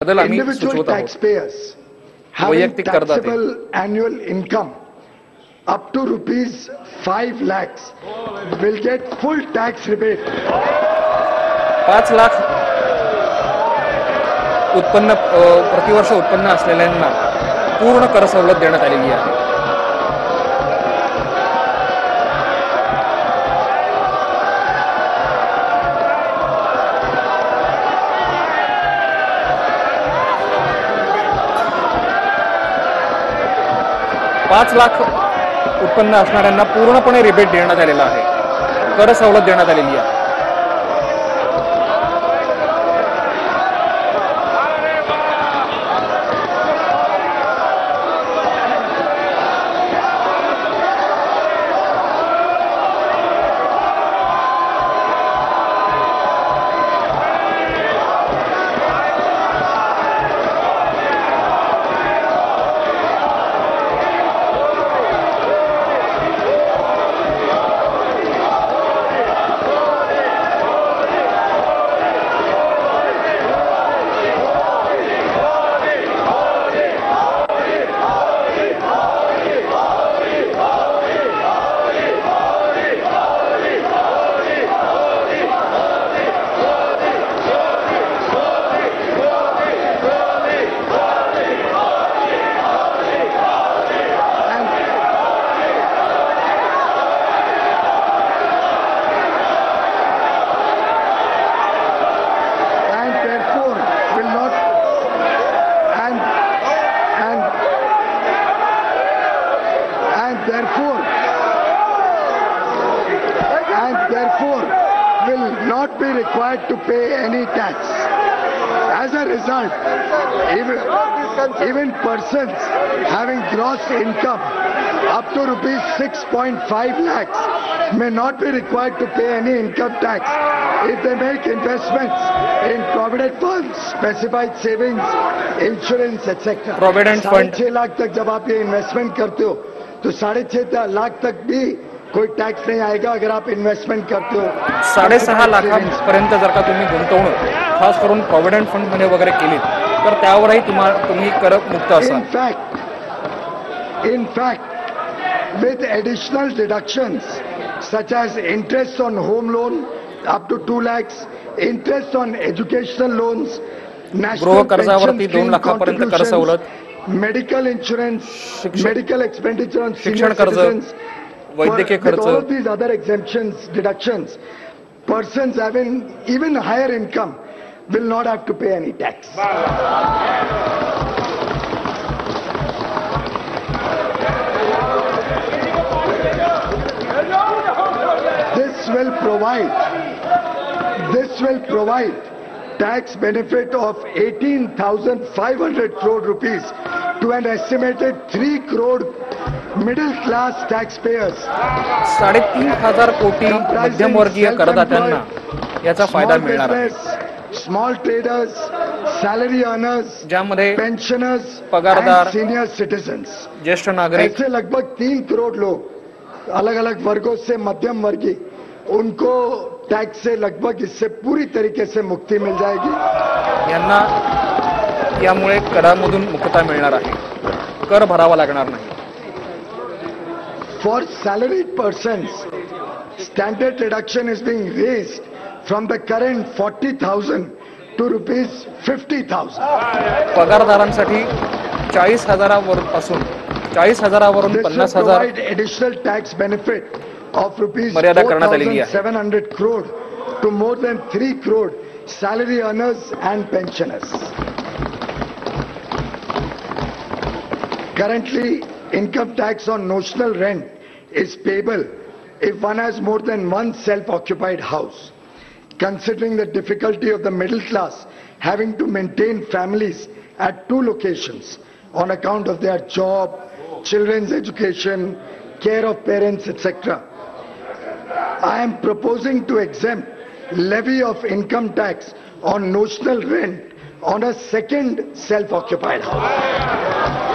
बदल आम्ही individual सुचवत आहोत. taxpayers having वैयक्तिक करदाते. taxable annual income up to rupees 5 lakhs will get full tax rebate. 5 lakh उत्पन्न प्रतिवर्ष उत्पन्न असलेल्यांना पूर्ण कर सवलत देण्यात आलेली आहे. पाच लाख उत्पन्न असणाऱ्यांना पूर्णपणे रिबेट देण्यात आलेला आहे, कर सवलत देण्यात आलेली आहे. Therefore will not be required to pay any tax. As a result, even persons having gross income up to rupees 6.5 lakhs may not be required to pay any income tax if they make investments in provident funds, specified savings, insurance, etc. Provident fund 6.5 lakh तक जब आप ये investment करते हो तो 6.5 लाख तक भी कोई टॅक्स नाही आएगा अगर आप इन्वेस्टमेंट करते हो. 6.5 लाखांपर्यंत जर का तुम्ही गुंतवणूक खास करून प्रॉव्हिडंट फंड मध्ये वगैरे केली तर त्यावरही तुम्ही कर मुक्त असाल. In fact, with additional deductions such as interest on home loan up to 2 lakhs, interest on educational loans, national pension scheme contributions, medical insurance, medical expenditure on senior citizens, with all of these other exemptions, deductions, persons having even higher income will not have to pay any tax. This will provide tax benefit of 18,500 crore rupees to an estimated 3 crore middle class taxpayers. 3,500 कोटी मध्यमवर्गीय करदात्यांना याचा फायदा मिळणार आहे. Small traders, salary earners, ज्यामध्ये pensioners, पगारदार, senior citizens, ज्येष्ठ नागरिक, ऐसे लगभग 3 करोड़ लोग अलग अलग वर्गों से मध्यम वर्गीय उनको टैक्स से लगभग इससे पूरी तरीके से मुक्ति मिल जाएगी. यांना यामुळे करामधून मुक्तता मिळणार आहे, कर भरावा लागणार नाही. For salaried persons, standard deduction is being raised from the current 40,000 to rupees 50,000. पगारदारांसाठी 40,000 पासून 40,000वरून 50,000 additional tax benefit of rupees मर्यादा करण्यात आलेली आहे. 4,700 crore to more than 3 crore salary earners and pensioners. Currently, income tax on notional rent is payable if one has more than one self-occupied house. Considering the difficulty of the middle class having to maintain families at 2 locations on account of their job, children's education, care of parents, etc., I am proposing to exempt levy of income tax on notional rent on a second self-occupied house.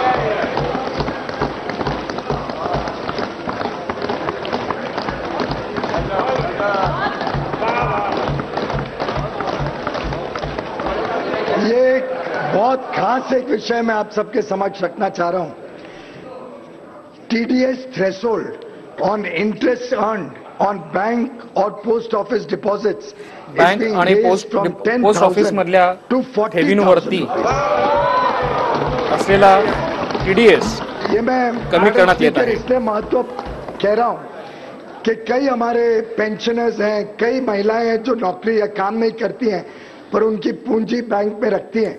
बहुत खास एक विषय मैं आप सबके समक्ष रखना चाह रहा हूं। TDS threshold on interest earned on bank or post office deposits bank आणि पोस्ट ऑफिस मधल्या to 40,000 ठेवींवरती असलेला TDS ये मैं कमी करण्यात येत आहे। इसलिए महत्व कह रहा हूं कि कई हमारे पेंशनर्स हैं, कई महिलाएं हैं जो नौकरी या काम नहीं करती हैं पर उनकी पूंजी बैंक में रखती हैं।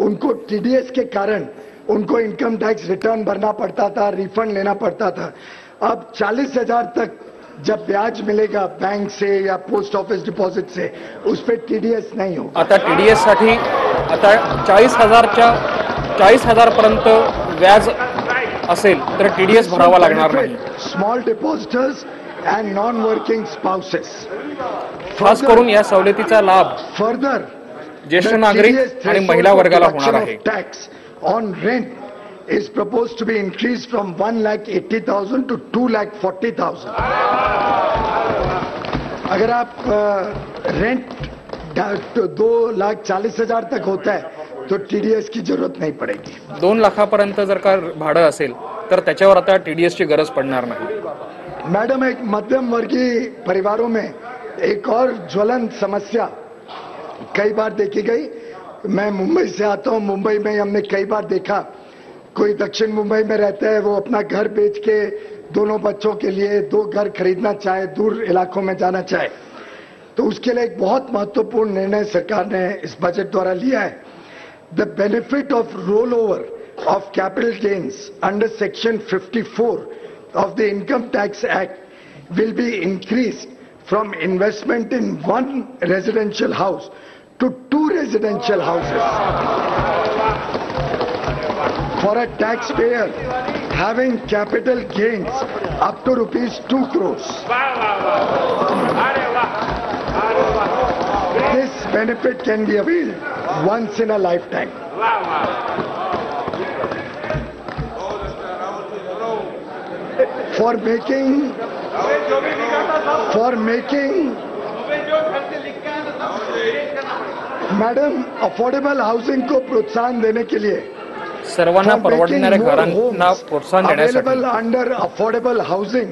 उनको TDS के कारण उनको इनकम टैक्स रिटर्न भरना पड़ता था, रिफंड लेना पड़ता था। अब 40,000 तक जब ब्याज मिलेगा बैंक से या पोस्ट ऑफिस डिपॉझिट से, उस पर TDS नहीं होगा। आता TDS साठी आता 40,000 पर्यंत व्याज असेल तर TDS भरावा लागणार नाही। Small depositors and non working spouses, खास करून या सवलतीचा लाभ फर्दर ज्येष्ठ नागरिक आणि महिला वर्गाला होणार आहे। Tax on rent is proposed to be increased from 1,80,000 to 2,40,000. अगर आप रेंट 2,40,000 तक होता है तो TDS की जरूरत नहीं पड़ेगी। 2 लाखापर्यंत जर का भाडं असेल तर त्याच्यावर आता TDS ची गरज पडणार नाही। मैडम, एक मध्यम वर्गीय परिवारों में एक और ज्वलंत समस्या कई बार देखी गई। मैं मुंबई से आता हूं, मुंबई में हमने कई बार देखा कोई दक्षिण मुंबई में रहता है, वो अपना घर बेच के दोनों बच्चों के लिए 2 घर खरीदना चाहे, दूर इलाकों में जाना चाहे, तो उसके लिए एक बहुत महत्वपूर्ण निर्णय सरकार ने इस बजट द्वारा लिया है। The benefit of roll over of capital gains under section 54 of the Income Tax Act will be increased from investment in 1 residential house to 2 residential houses. For a taxpayer having capital gains up to rupees 2 crores. This benefit can be availed once in a lifetime. For making madam affordable housing को प्रोत्साहन देने के लिए सर्वांना परवडणाऱ्या घरांना प्रोत्साहन देण्यासाठी अंडर अफोर्डेबल हाउसिंग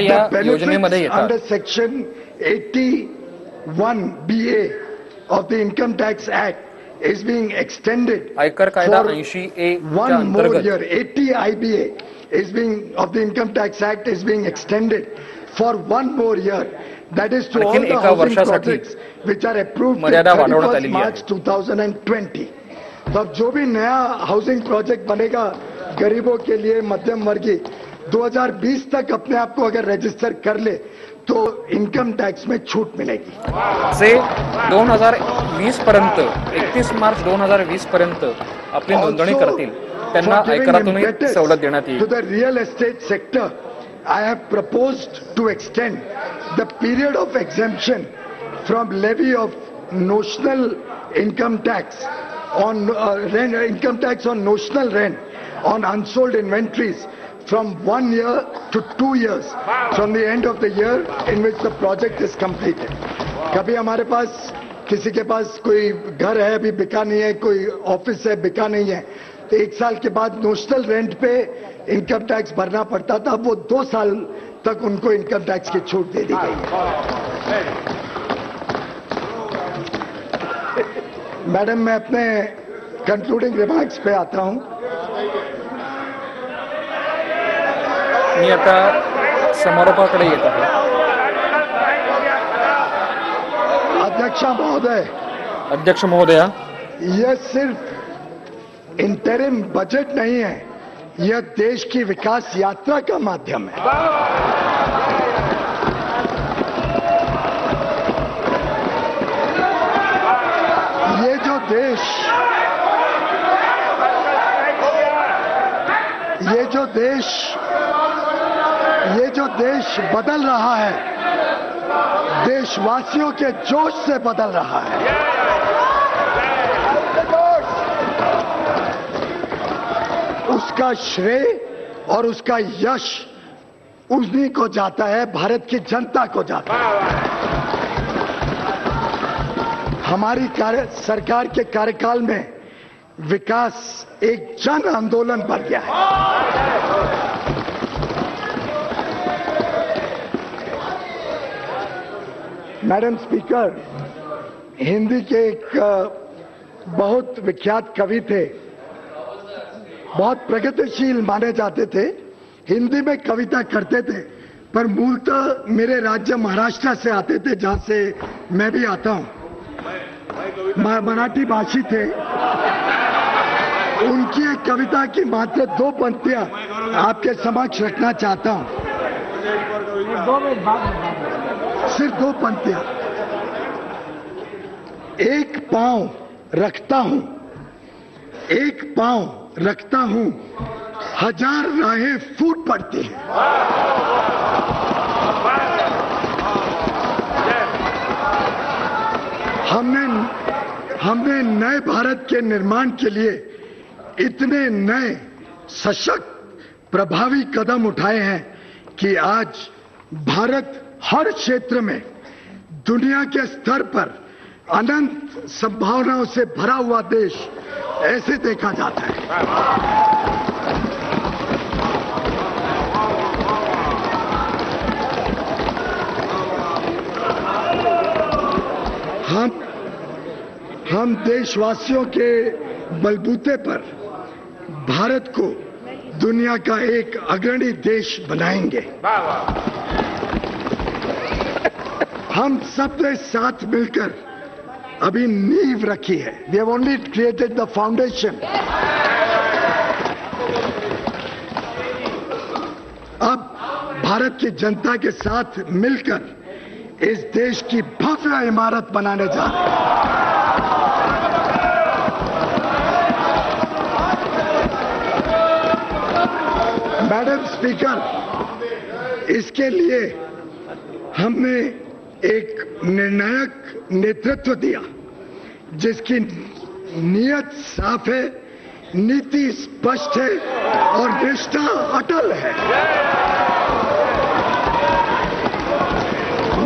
या योजनेमध्ये येतात। Under section 81BA of the income tax act is being extended. आयकर कायदा 80A च्या अंतर्गत 80 IBA is being of the income tax act is being extended for 1 more year, that is to all the housing projects which are approved by March 2020. तो अब जो भी नया housing project बनेगा गरीबों के लिए, मध्यम वर्गीय, 2020 तक अपने आप को अगर रजिस्टर कर ले तो इनकम टॅक्स में छूट मिलेगी। जे 2020 पर्यंत 31 मार्च 2020 पर्यंत आपली नोंदणी करतील त्यांना आयकरातून सवलत देण्यात येईल। To the real estate sector, I have proposed to extend the period of exemption from levy of notional income tax on income tax on notional rent on unsold inventories from 1 year to 2 years from the end of the year in which the project is completed. कभी हमारे पास किसी के पास कोई घर है अभी बिका नहीं है, कोई ऑफिस है बिका नहीं है, तो 1 साल के बाद नोशनल रेंट पे इनकम टैक्स भरना पड़ता था, वो 2 साल तक उनको इनकम टैक्स की छूट दे दी गई है। मैडम, मैं अपने कंक्लूडिंग रिमार्क्स पे आता हूं। मी आता समारोपाकडे येत आहे। अध्यक्ष महोदया, यह सिर्फ इंटरिम बजट नहीं है, यह देश की विकास यात्रा का माध्यम है। ये जो देश बदल रहा है, देशवासियों के जोश से बदल रहा है। उसका श्रेय और उसका यश उन्हीं को जाता है, भारत की जनता को जाता है। हमारी सरकार के कार्यकाल में विकास एक जन आंदोलन बन गया है। मैडम स्पीकर, हिंदी के एक बहुत विख्यात कवि थे, बहुत प्रगतिशील माने जाते थे, हिंदी में कविता करते थे, पर मूलतः मेरे राज्य महाराष्ट्र से आते थे, जहां से मैं भी आता हूं। मराठी भाषी थे। उनकी एक कविता की मात्र 2 पंक्तियां आपके समक्ष रखना चाहता हूं। सिर्फ 2 पंक्तियां। एक पांव रखता हूं, एक पांव रखता हूं, 1000 राहें फूट पड़ती हैं। हमने नए भारत के निर्माण के लिए इतने नए सशक्त प्रभावी कदम उठाए हैं कि आज भारत हर क्षेत्र में दुनिया के स्तर पर अनंत संभावनाओं से भरा हुआ देश ऐसे देखा जाता है। हम देशवासियों के बलबूते पर भारत को दुनिया का एक अग्रणी देश बनाएंगे। हम सब ने साथ मिलकर अभी नींव रखी है। We have only created the foundation. अब भारत की जनता के साथ मिलकर इस देश की भव्य इमारत बनाने जा रहे हैं। मैडम स्पीकर, इसके लिए हमने एक निर्णायक नेतृत्व दिया, जिसकी नीयत साफ है, नीति स्पष्ट है और निष्ठा अटल है।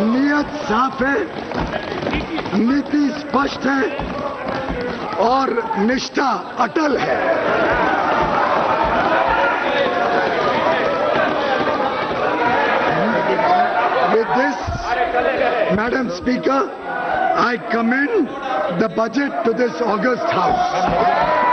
नीयत साफ है, नीति स्पष्ट है और निष्ठा अटल है। With this, Madam Speaker, I commend the budget to this august House.